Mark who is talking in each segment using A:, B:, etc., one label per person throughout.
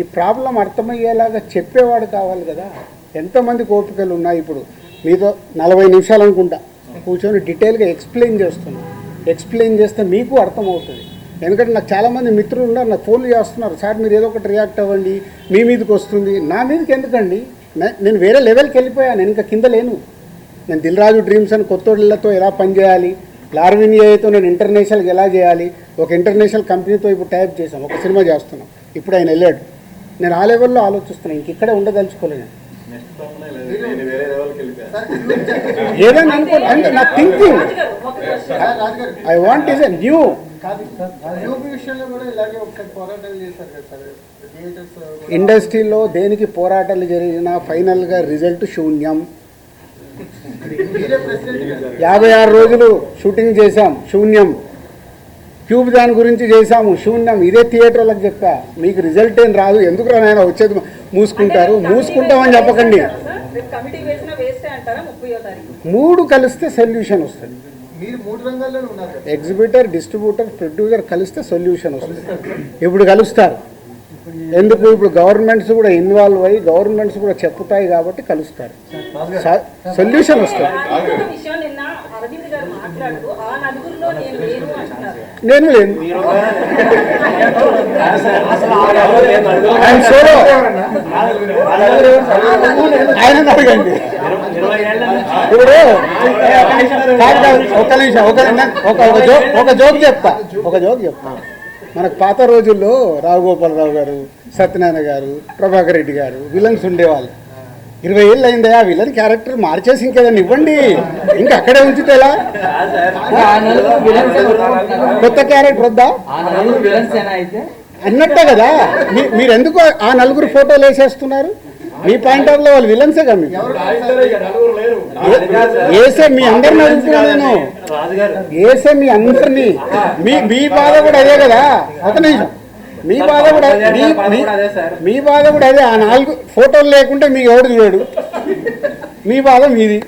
A: ఈ ప్రాబ్లం అర్థమయ్యేలాగా చెప్పేవాడు కావాలి కదా. ఎంతమందికి ఓపికలు ఉన్నాయి. ఇప్పుడు మీతో 40 నిమిషాలు అనుకుంటా కూర్చొని డీటెయిల్గా ఎక్స్ప్లెయిన్ చేస్తే మీకు అర్థమవుతుంది. ఎందుకంటే నాకు చాలామంది మిత్రులు ఉన్నారు, నాకు ఫోన్లు చేస్తున్నారు, సార్ మీరు ఏదో ఒకటి రియాక్ట్ అవ్వండి, మీ మీదకి వస్తుంది. నా మీదకి ఎందుకండి? నేను వేరే లెవెల్కి వెళ్ళిపోయాను, నేను ఇంకా కింద లేను. నేను దిల్ రాజు డ్రీమ్స్ అని కొత్తోళ్ళతో ఎలా పనిచేయాలి, లార్విన్ ఏఐతో నేను ఇంటర్నేషనల్కి ఎలా చేయాలి, ఒక ఇంటర్నేషనల్ కంపెనీతో ఇప్పుడు టైప్ చేసాం, ఒక సినిమా చేస్తున్నాం. ఇప్పుడు ఆయన వెళ్ళాడు, నేను ఆ లెవెల్లో ఆలోచిస్తున్నాను, ఇంక ఇక్కడే ఉండదలుచుకోలేను. ఏదైనా అనుకో అంటే నా thinking I want is a new. ఇండస్ట్రీలో దేనికి పోరాటాలు జరిగినా ఫైనల్గా రిజల్ట్ శూన్యం. 56 రోజులు షూటింగ్ చేశాం, శూన్యం. ట్యూబ్ దాని గురించి చేశాము, శూన్యం. ఇదే థియేటర్లకు చెప్పా, మీకు రిజల్ట్ ఏం రాదు, ఎందుకు రానైనా వచ్చేది మూసుకుంటారు. మూసుకుంటామని చెప్పకండి. 3 కలిస్తే సొల్యూషన్ వస్తుంది. ఎగ్జిబిటర్, డిస్ట్రిబ్యూటర్, ప్రొడ్యూసర్ కలిస్తే సొల్యూషన్ వస్తుంది. ఇప్పుడు కలుస్తారు. ఎందుకు? ఇప్పుడు గవర్నమెంట్స్ కూడా ఇన్వాల్వ్ అయ్యి గవర్నమెంట్స్ కూడా చెప్తాయి కాబట్టి కలుస్తారు, సొల్యూషన్ వస్తుంది. నేను లేను, ఆయన అడగండి. ఇప్పుడు ఒక నిమిషం, ఒక జోక్ చెప్తా. మనకు పాత రోజుల్లో రావుగోపాలరావు గారు, సత్యనారాయణ గారు, ప్రభాకర్ రెడ్డి గారు విలన్స్ ఉండేవాళ్ళు. 20 ఏళ్ళు అయిందా ఆ విలన్ క్యారెక్టర్ మార్చేసి ఇంకేదన్నా ఇవ్వండి, ఇంకా అక్కడే ఉంచితే ఎలా? కొత్త క్యారెక్టర్ వద్దా అన్నట్టే కదా. మీరు ఎందుకు ఆ 4 ఫోటోలు వేసేస్తున్నారు? మీ పాయింట్ ఆఫ్ లో వాళ్ళు విలన్సే కదా. వేసే మీ అందరిని అడుగుతున్నా నేను, వేసే మీ అందరినీ. మీ బాధ కూడా అదే కదా. ఒక నిమిషం, మీ బాధ కూడా అదే. ఆ 4 ఫోటోలు లేకుంటే మీకు ఎవడు చూడు, మీ బాధ మీది.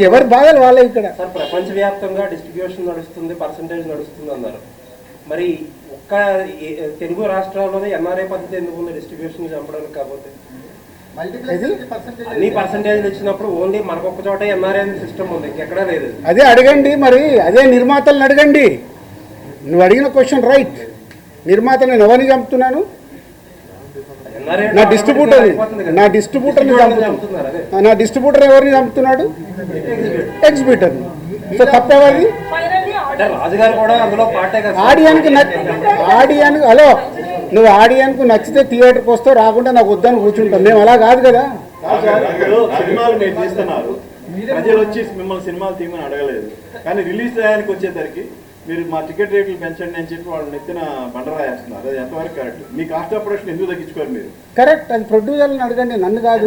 A: ఎవరి బాధలు వాళ్ళే. ఇక్కడ
B: ప్రపంచవ్యాప్తంగా డిస్ట్రిబ్యూషన్ నడుస్తుంది, పర్సంటేజ్ నడుస్తుంది అన్నారు. మరి ఒక్క తెలుగు రాష్ట్రాల్లోనే ఎన్ఆర్ఐ పద్ధతి ఎందుకు ఉంది డిస్ట్రిబ్యూషన్ చంపడానికి? కాకపోతే అన్ని పర్సంటేజ్ ఇచ్చినప్పుడు ఓన్లీ మనకొక్క చోట ఎన్ఆర్ఐ సిస్టమ్ ఉంది, ఎక్కడా లేదు.
A: అదే అడగండి, మరి అదే నిర్మాతలను అడగండి. నువ్వు అడిగిన క్వశ్చన్ రైట్. నిర్మాత నేను ఎవరిని చంపుతున్నాను? నా డిస్ట్రిబ్యూటర్ ఎవరిని చంపుతున్నాడు? ఎగ్జిబిటర్. సో తప్పేవాడిది ఆడియన్కి. హలో, నువ్వు ఆడియన్కు నచ్చితే థియేటర్కి వస్తావు, రాకుండా నాకు వద్దని కూర్చుంటాం. మేము అలా కాదు కదా.
C: సినిమాలు మీరు తీస్తున్నారు, ప్రజలు వచ్చి మిమ్మల్ని సినిమాలు తీయమని అడగలేదు, కానీ రిలీజ్ టయానికి వచ్చేసరికి మీరు మా టికెట్ రేట్లు పెంచండి అని చెప్పి వాళ్ళు నెత్తిన బండరాయేస్తున్నారు. అది ఎంతవరకు correct? Me cost of production ఎందుకు తగ్గించుకోరు మీరు?
A: కరెక్ట్, అది ప్రొడ్యూసర్లను అడగండి, నన్ను కాదు.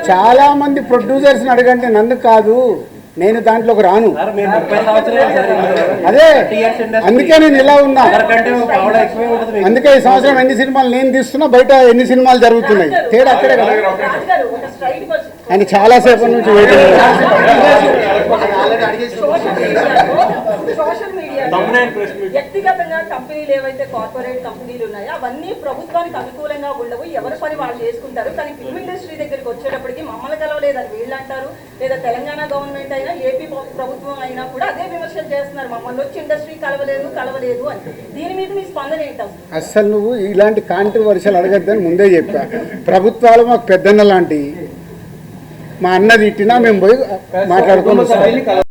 A: చాలా మంది ప్రొడ్యూసర్స్ని అడగండి, నన్ను కాదు. నేను దాంట్లోకి రాను. అదే అందుకే నేను ఇలా ఉన్నా. అందుకే ఈ సంవత్సరం ఎన్ని సినిమాలు నేను తీస్తున్నా, బయట ఎన్ని సినిమాలు జరుగుతున్నాయి, తేడా అక్కడే కదా. అని చాలాసేపు నుంచి
D: వ్యక్తిగతంగా కంపెనీలు ఏవైతే కార్పొరేట్ కంపెనీలు ఉన్నాయో అవన్నీ ప్రభుత్వానికి అనుకూలంగా ఉండవు, ఎవరి పని వాళ్ళు చేసుకుంటారు. కానీ ఫిల్మ్ ఇండస్ట్రీ దగ్గరికి వచ్చేటప్పటికి మమ్మల్ని కలవలేదని వీళ్ళు అంటారు, లేదా తెలంగాణ గవర్నమెంట్ అయినా ఏపీ ప్రభుత్వం అయినా కూడా అదే విమర్శలు చేస్తున్నారు, మమ్మల్ని వచ్చి ఇండస్ట్రీ కలవలేదు అని. దీని మీద మీ స్పందన ఏంటావు?
A: అస్సలు నువ్వు ఇలాంటి కాంట్రవర్షియల్ అడగద్దని ముందే చెప్పా. ప్రభుత్వాలు మాకు పెద్దన్న లాంటివి. మా అన్నది ఇట్టినా మేము పోయి మాట్లాడుకోవాలి.